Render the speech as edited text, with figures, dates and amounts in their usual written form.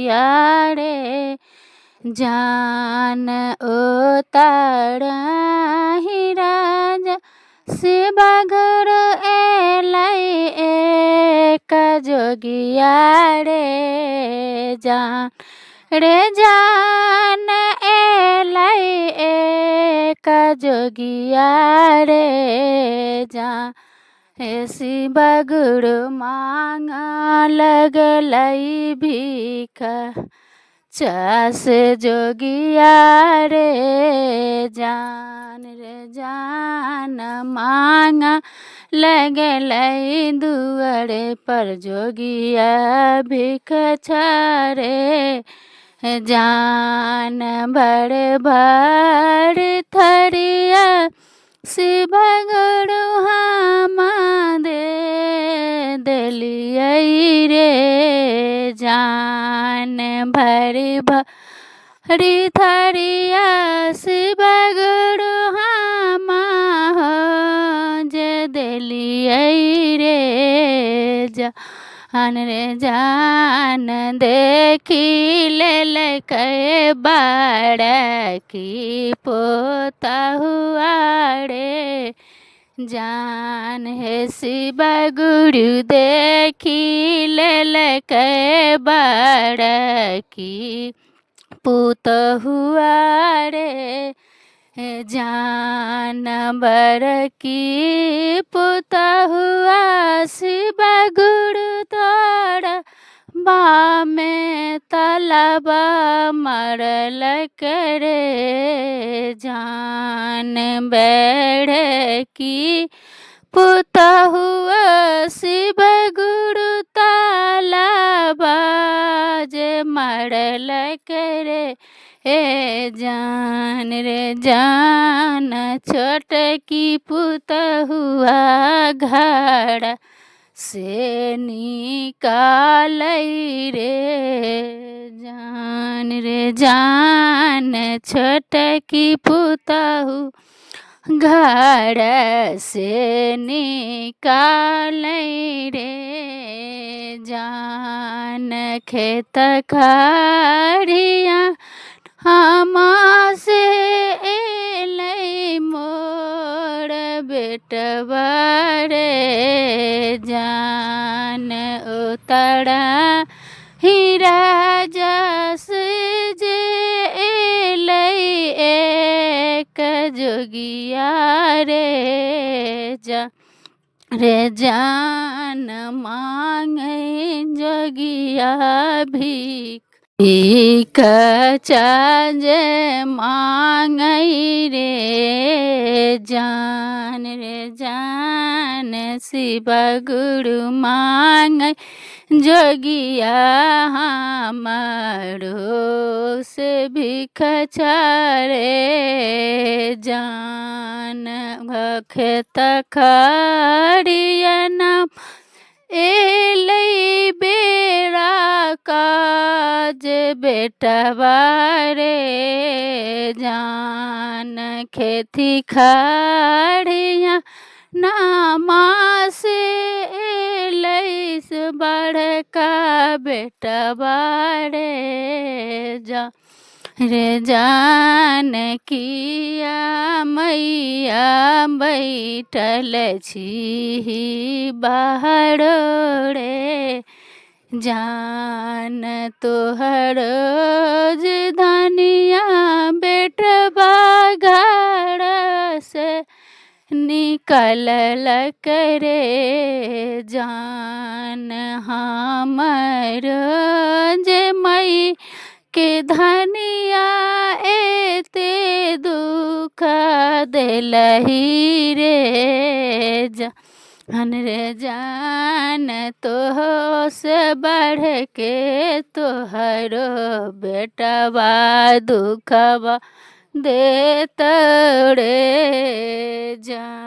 जोगिया रे जान उतारही राजा शिवगुरु एलै एक जोगिया रे जान एलै एक जोगिया रे जान हे शिवगुरु मांग लगलै भीख चास जोगिया रे जान मांग लगलै दुआरे पर जोगिया भिख छारे जान भर भर थरिया शिवगुरु हम दे देलियै रे जान भरी भरी थरिया शिवगुरु हम जे देलियै रे जान देखी लेलकै बड़की पोतहुआ रे जान हे शिवगुरु देखी लेलकै बड़की पुतहुआ रे जान बड़की पुतहुआ शिवगुरु तोरा बामे तलबा मरलक रे जान बड़की पुतहुआ शिवगुरु तलबा जे मरलक रे जान छोटकी पुतहुआ घर से निकालै रे जान छोटकी पुतहु घर से निकालै रे जान खेत खरिया हमा से एलै मोर बेटवा रे जान उतारही राजा से जे एलै एक जोगिया रे जान मांगै जोगिया भीख चाज मांगै रे जान शिवगुरु मांगै जोगिया हमारो से भीख छारे जान खेत खरिया नाम एलै बेरा काज बेटवा रे जान खेती खरिया नामा से एलै बड़का बेटवा रे जान किया मैया बैठल छी बाहर रे जान तोहर धनिया बेटवा घर से निकललक रे जान हमर जे मई के धनिया एते दुख देलही रे जान तोहो से बढ़ के तोहरो बेटवा दुखवा देत रे जान।